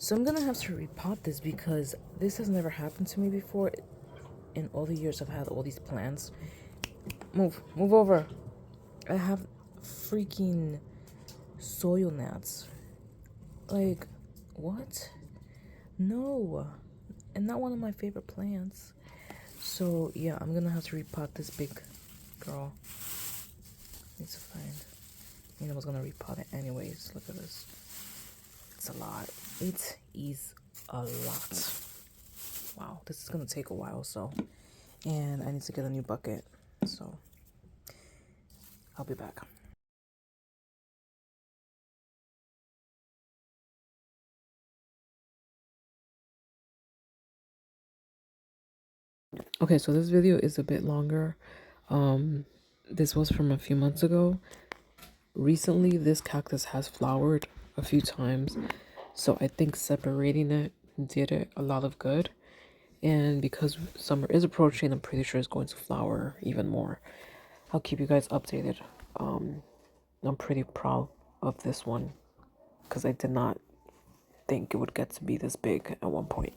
So I'm gonna have to repot this because this has never happened to me before in all the years I've had all these plants. Move over. I have freaking soil gnats. Like, what? No. And not one of my favorite plants. So yeah, I'm gonna have to repot this big girl. Need to find. I was gonna repot it anyways. Look at this. It's a lot. It is a lot. Wow, this is gonna take a while. So, and I need to get a new bucket. So, I'll be back. Okay, so this video is a bit longer. This was from a few months ago. Recently, this cactus has flowered a few times, so I think separating it did it a lot of good. And because summer is approaching, I'm pretty sure it's going to flower even more. I'll keep you guys updated. I'm pretty proud of this one because I did not think it would get to be this big at one point.